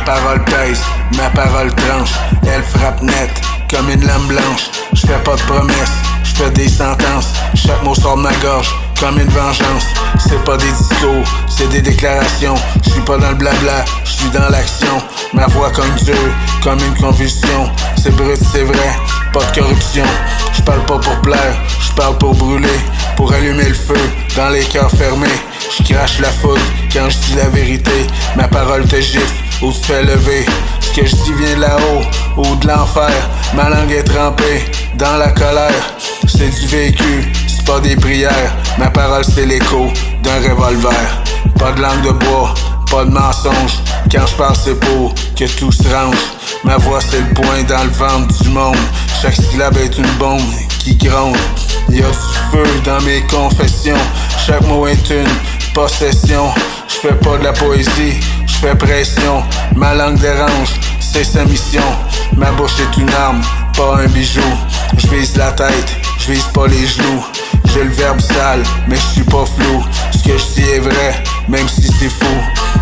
parole pèse, ma parole tranche. Elle frappe net comme une lame blanche. Je fais pas de promesses, je fais des sentences. Chaque mot sort de ma gorge comme une vengeance. C'est pas des discours, c'est des déclarations. Je suis pas dans le blabla, je suis dans l'action. Ma voix comme dur, comme une convulsion. C'est brut, c'est vrai, pas de corruption. Je parle pas pour plaire, je parle pour brûler. Pour allumer le feu dans les cœurs fermés. Je crache la foudre quand je dis la vérité. Ma parole te gifle ou te fait lever. Ce que je dis vient de là-haut ou de l'enfer. Ma langue est trempée dans la colère. C'est du vécu, c'est pas des prières. Ma parole c'est l'écho d'un revolver. Pas de langue de bois, pas de mensonge. Quand je parle c'est pour que tout se range. Ma voix c'est le poing dans le ventre du monde. Chaque syllabe est une bombe qui gronde. Y'a du feu dans mes confessions. Chaque mot est une possession. Je fais pas de la poésie, je fais pression. Ma langue dérange, c'est sa mission. Ma bouche est une arme, pas un bijou. Je vise la tête, je vise pas les genoux. J'ai le verbe sale, mais je suis pas flou. Ce que je dis est vrai, même si c'est fou.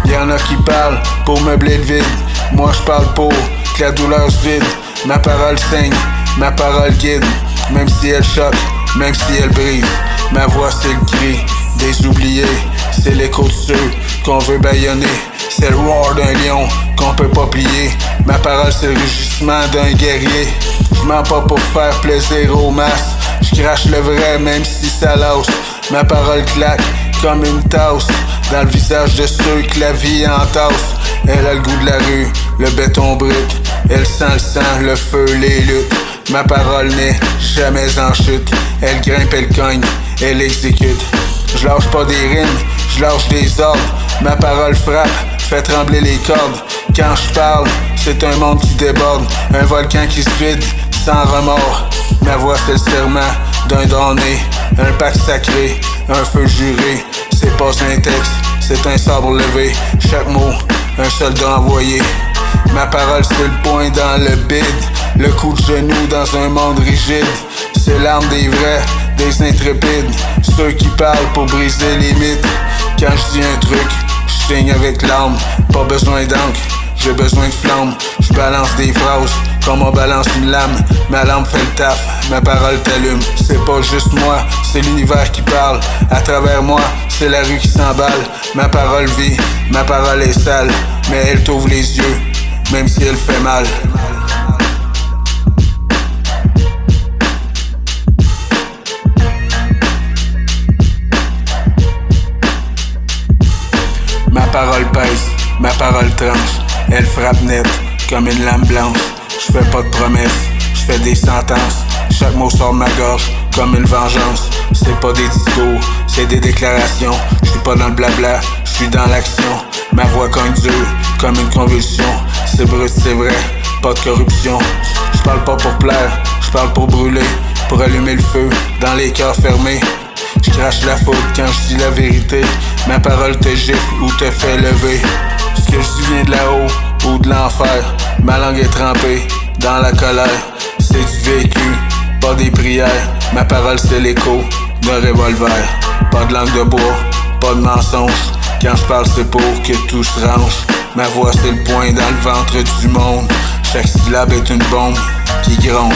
Y'en a qui parlent pour meubler le vide. Moi je parle pour que la douleur se vide. Ma parole saigne, ma parole guide. Même si elle choque, même si elle brise. Ma voix c'est le cri des oubliés. C'est l'écho de ceux qu'on veut bâillonner. C'est le roar d'un lion qu'on peut pas plier. Ma parole c'est le rugissement d'un guerrier. Je mens pas pour faire plaisir aux masses. Je crache le vrai même si ça lâche. Ma parole claque comme une tasse dans le visage de ceux que la vie entasse. Elle a le goût de la rue, le béton brut. Elle sent le sang, le feu, les luttes. Ma parole n'est jamais en chute. Elle grimpe, elle cogne, elle exécute. Je lâche pas des rimes, je lâche des ordres. Ma parole frappe, fait trembler les cordes. Quand je parle, c'est un monde qui déborde. Un volcan qui se vide, sans remords. Ma voix c'est le serment d'un damné. Un pacte sacré, un feu juré. C'est pas un texte, c'est un sabre levé. Chaque mot, un soldat envoyé. Ma parole c'est le poing dans le bide. Le coup de genou dans un monde rigide. C'est l'arme des vrais, des intrépides. Ceux qui parlent pour briser les mythes. Quand je dis un truc, je signe avec l'âme. Pas besoin d'encre, j'ai besoin de flamme. Je balance des phrases comme on balance une lame. Ma lampe fait le taf, ma parole t'allume. C'est pas juste moi, c'est l'univers qui parle. À travers moi, c'est la rue qui s'emballe. Ma parole vit, ma parole est sale. Mais elle t'ouvre les yeux, même si elle fait mal. Ma parole pèse, ma parole tranche. Elle frappe net comme une lame blanche. Je fais pas de promesses, je fais des sentences. Chaque mot sort de ma gorge comme une vengeance. C'est pas des discours, c'est des déclarations. Je suis pas dans le blabla, je suis dans l'action. Ma voix cogne dur comme une convulsion. C'est brut, c'est vrai, pas de corruption. Je parle pas pour plaire, je parle pour brûler. Pour allumer le feu dans les cœurs fermés. Je crache la foudre quand je dis la vérité. Ma parole te gifle ou te fait lever. Ce que je dis vient de là-haut ou de l'enfer. Ma langue est trempée dans la colère. C'est du vécu, pas des prières. Ma parole c'est l'écho d'un revolver. Pas de langue de bois, pas de mensonge. Quand je parle c'est pour que tout se range. Ma voix c'est le poing dans le ventre du monde. Chaque syllabe est une bombe qui gronde.